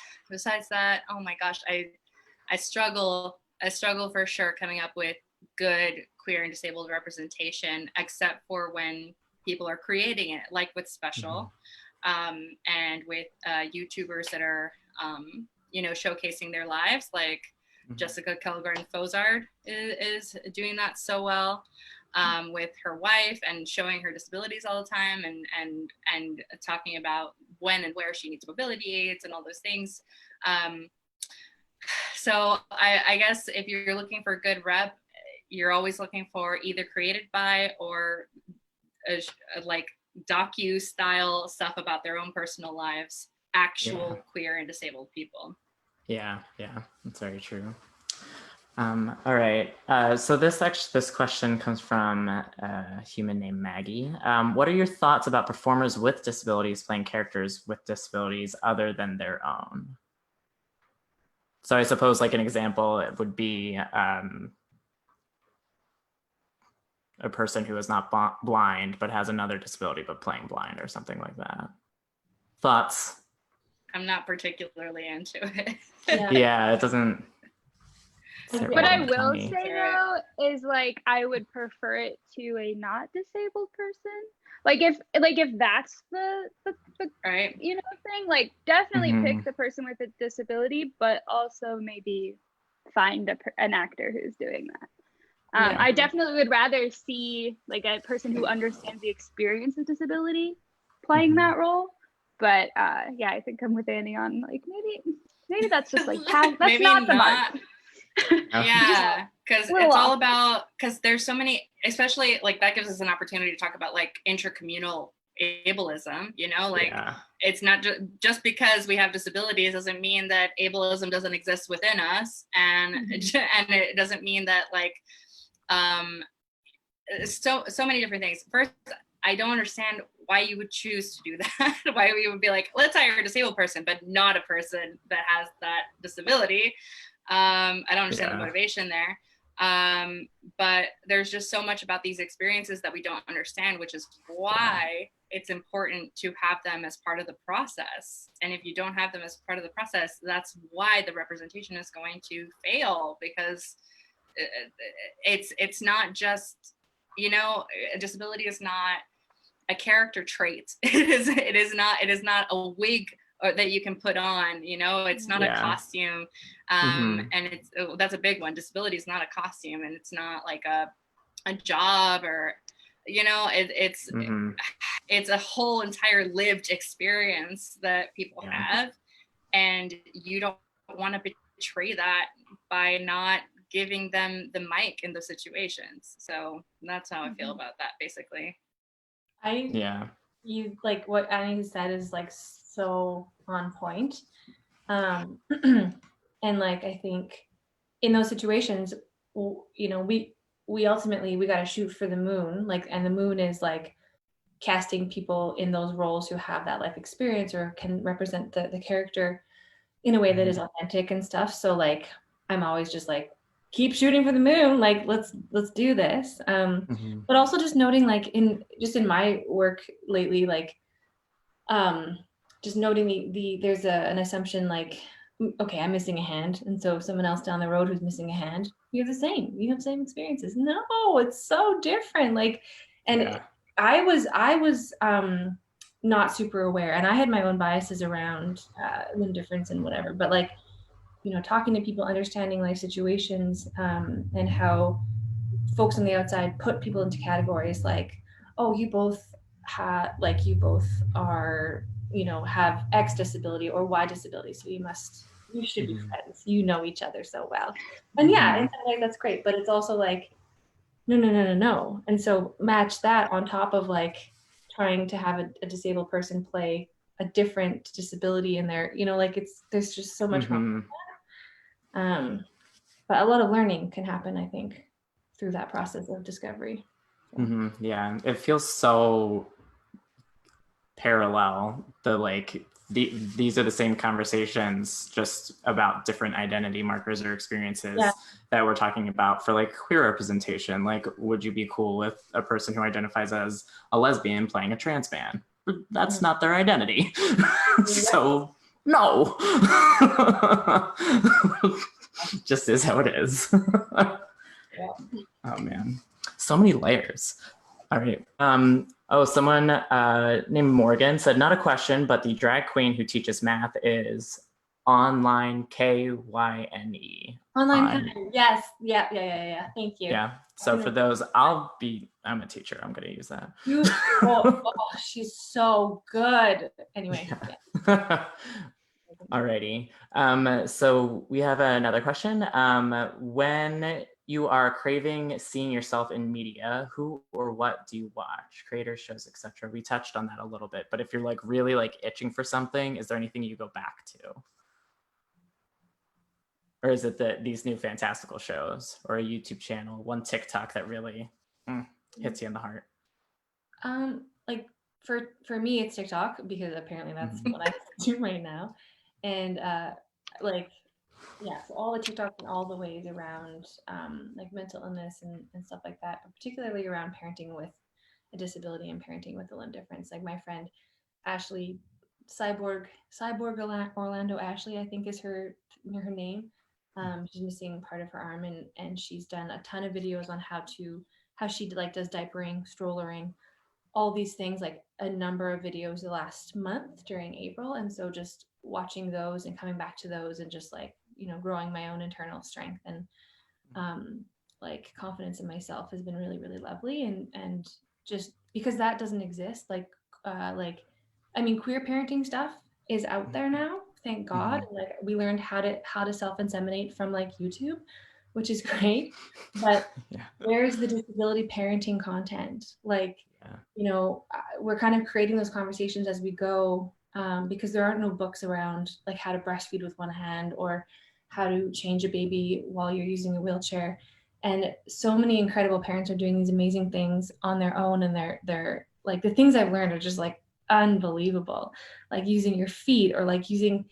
that, oh my gosh, I struggle for sure coming up with good queer and disabled representation, except for when people are creating it, like with Special, and with YouTubers that are showcasing their lives, like Jessica Kelgren Fozard is doing that so well, with her wife, and showing her disabilities all the time, and talking about when and where she needs mobility aids and all those things. So I guess if you're looking for a good rep, you're always looking for either created by or like docu style stuff about their own personal lives, actual queer and disabled people. Yeah, that's very true. All right. So this question comes from a human named Maggie. What are your thoughts about performers with disabilities playing characters with disabilities other than their own? So I suppose like an example, it would be a person who is not blind but has another disability but playing blind or something like that. Thoughts? I'm not particularly into it. Yeah, it doesn't. What I will say though is like I would prefer it to a not disabled person. Like if that's the right, thing, like definitely pick the person with a disability, but also maybe find an actor who's doing that. I definitely would rather see like a person who understands the experience of disability playing that role. But I think I'm with Annie on like maybe that's just like that's maybe not the mark. Yeah, because it's all about, because there's so many, especially like that gives us an opportunity to talk about like intercommunal ableism, it's not just because we have disabilities doesn't mean that ableism doesn't exist within us, and and it doesn't mean that like so many different things. First, I don't understand why you would choose to do that. Why we would be like, let's hire a disabled person, but not a person that has that disability. I don't understand the Yeah. motivation there. But there's just so much about these experiences that we don't understand, which is why it's important to have them as part of the process. And if you don't have them as part of the process, that's why the representation is going to fail, because it's not just, you know, a disability is not a character trait. It is not a wig that you can put on, you know, it's not a costume. And it's, that's a big one. Disability is not a costume, and it's not like a job, or, you know, it's a whole entire lived experience that people have, and you don't want to betray that by not giving them the mic in those situations. So that's how I feel about that, basically. You like what Annie said is like so on point. And like, I think in those situations, you know, we ultimately, we got to shoot for the moon, like, and the moon is like casting people in those roles who have that life experience or can represent the character in a way that is authentic and stuff. So like, I'm always just like, keep shooting for the moon, like let's do this. But also just noting, like, in my work lately, like just noting there's an assumption like, okay, I'm missing a hand, and so someone else down the road who's missing a hand, you have the same experiences. No, it's so different. Like, and I was not super aware, and I had my own biases around limb difference and whatever, but like, you know, talking to people, understanding life situations, and how folks on the outside put people into categories like, oh, you both are, you know, have X disability or Y disability, so you should be friends, you know each other so well. And in some ways that's great, but it's also like, no. And so match that on top of like trying to have a disabled person play a different disability in there, you know, like there's just so much more. But a lot of learning can happen, I think, through that process of discovery. So. Yeah, it feels so parallel. These are the same conversations, just about different identity markers or experiences that we're talking about for like queer representation. Like, would you be cool with a person who identifies as a lesbian playing a trans man? That's not their identity. So no. Just is how it is. Oh man, so many layers. All right. Someone named Morgan said, not a question, but the drag queen who teaches math is Online Kyne. Online Kyne. Yes. Yeah. Thank you. Yeah. So for those, I'm a teacher. I'm going to use that. She's so good. Anyway. Yeah. Alrighty. So we have another question. When you are craving seeing yourself in media, who or what do you watch? Creators, shows, etc. We touched on that a little bit, but if you're like really like itching for something, is there anything you go back to? Or is it these new fantastical shows, or a YouTube channel, one TikTok that really hits you in the heart? Like for me, it's TikTok, because apparently that's what I do right now. And so all the TikTok and all the ways around like mental illness and stuff like that, but particularly around parenting with a disability and parenting with a limb difference. Like my friend Ashley, Cyborg Orlando Ashley, I think is her name. She's missing part of her arm, and she's done a ton of videos on how she like does diapering, strollering, all these things, like a number of videos the last month during April. And so just watching those and coming back to those and just like, you know, growing my own internal strength and like confidence in myself has been really, really lovely. And just because that doesn't exist, like I mean, queer parenting stuff is out there now, thank God. Like we learned how to self-inseminate from like YouTube, which is great. But where's the disability parenting content? Like, you know, we're kind of creating those conversations as we go, because there aren't no books around like how to breastfeed with one hand or how to change a baby while you're using a wheelchair. And so many incredible parents are doing these amazing things on their own, and they're like, the things I've learned are just like unbelievable, like using your feet, or like using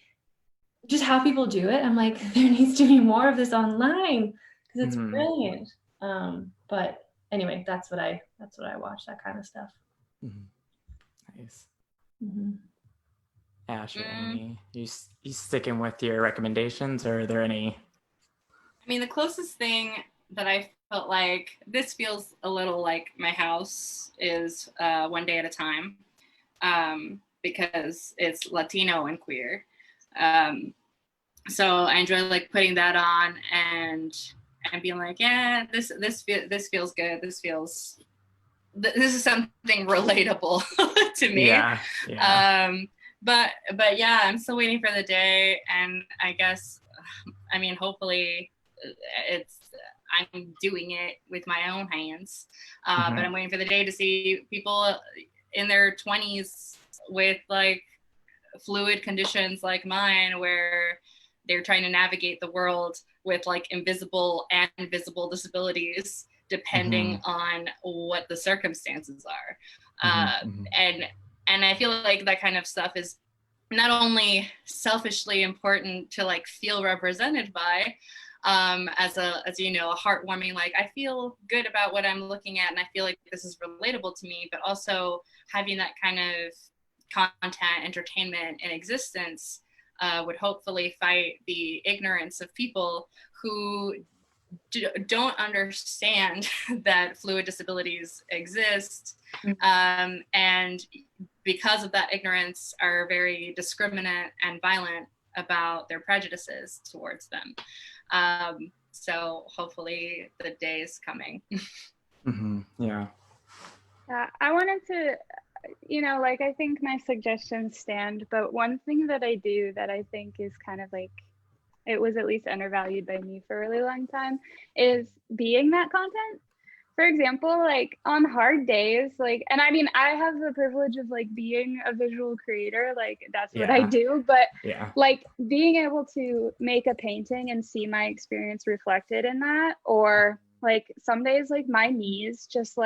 just how people do it. I'm like, there needs to be more of this online because it's Mhm. brilliant. But anyway, that's what I watch, that kind of stuff. Mhm. Nice. Mm-hmm. Ash or Annie, you sticking with your recommendations, or are there any? I mean, the closest thing that I felt like this feels a little like my house is One Day at a Time, because it's Latino and queer. So I enjoy like putting that on and being like, yeah, this feels good. This is something relatable to me. Yeah, yeah. But yeah, I'm still waiting for the day, and I guess, I mean, hopefully I'm doing it with my own hands. But I'm waiting for the day to see people in their 20s with like fluid conditions like mine, where they're trying to navigate the world with like invisible and visible disabilities, depending on what the circumstances are. And I feel like that kind of stuff is not only selfishly important to like feel represented by, as you know, a heartwarming, like I feel good about what I'm looking at and I feel like this is relatable to me, but also having that kind of content, entertainment in existence would hopefully fight the ignorance of people who don't understand that fluid disabilities exist, and because of that ignorance are very discriminate and violent about their prejudices towards them. So hopefully the day is coming. Yeah. I wanted to, like, I think my suggestions stand, but one thing that I do that I think is kind of like, it was at least undervalued by me for a really long time, is being that content. For example, like on hard days, like, and I mean, I have the privilege of like being a visual creator, like that's what I do, but like being able to make a painting and see my experience reflected in that, or like some days, like my knees just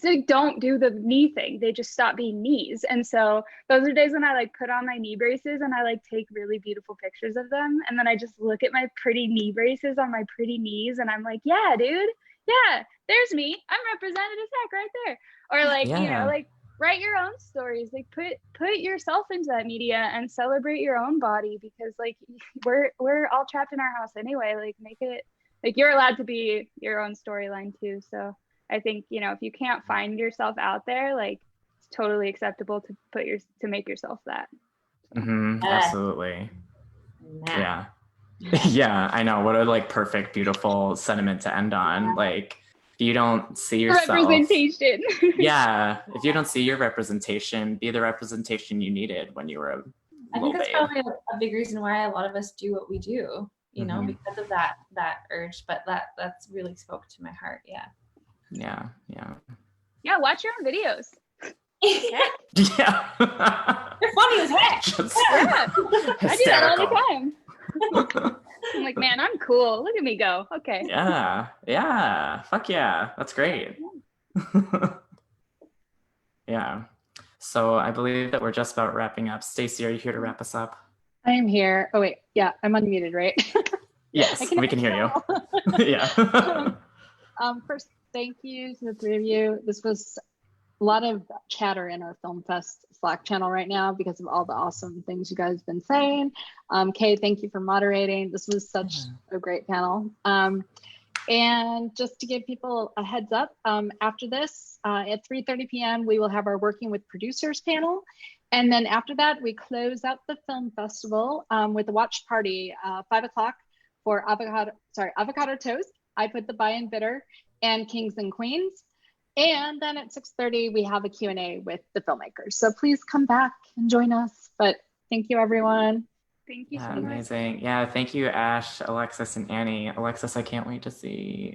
they don't do the knee thing. They just stop being knees. And so those are days when I like put on my knee braces and I like take really beautiful pictures of them. And then I just look at my pretty knee braces on my pretty knees and I'm like, yeah, dude, yeah, there's me. I'm represented as heck right there. Or like, like write your own stories, like put yourself into that media and celebrate your own body, because like we're all trapped in our house anyway. Like make it like you're allowed to be your own storyline too. So I think, if you can't find yourself out there, like it's totally acceptable to make yourself that. So. Absolutely. Yeah. Yeah, I know. What a like perfect, beautiful sentiment to end on. Like if you don't see yourself. Representation. Yeah. If you don't see your representation, be the representation you needed when you were a I think that's probably a big reason why a lot of us do what we do, because of that urge. But that's really spoke to my heart. Yeah. Yeah. Yeah, watch your own videos. Yeah. They're funny as heck. I do that all the time. I'm like, man, I'm cool. Look at me go. Okay. Yeah. Fuck yeah. That's great. Yeah. So I believe that we're just about wrapping up. Stacey, are you here to wrap us up? I am here. Oh wait, yeah, I'm unmuted, right? Yes, we can hear you. Yeah. First, thank you to the three of you. This was a lot of chatter in our Film Fest Slack channel right now because of all the awesome things you guys have been saying. Kay, thank you for moderating. This was such a great panel. And just to give people a heads up, after this, at 3:30 p.m., we will have our Working with Producers panel. And then after that, we close out the film festival with a watch party, 5 o'clock for avocado toast. I put the buy-in bitter and Kings and Queens. And then at 6:30, we have a Q&A with the filmmakers. So please come back and join us. But thank you, everyone. Thank you so much. Amazing. Yeah, thank you, Ash, Alexis, and Annie. Alexis, I can't wait to see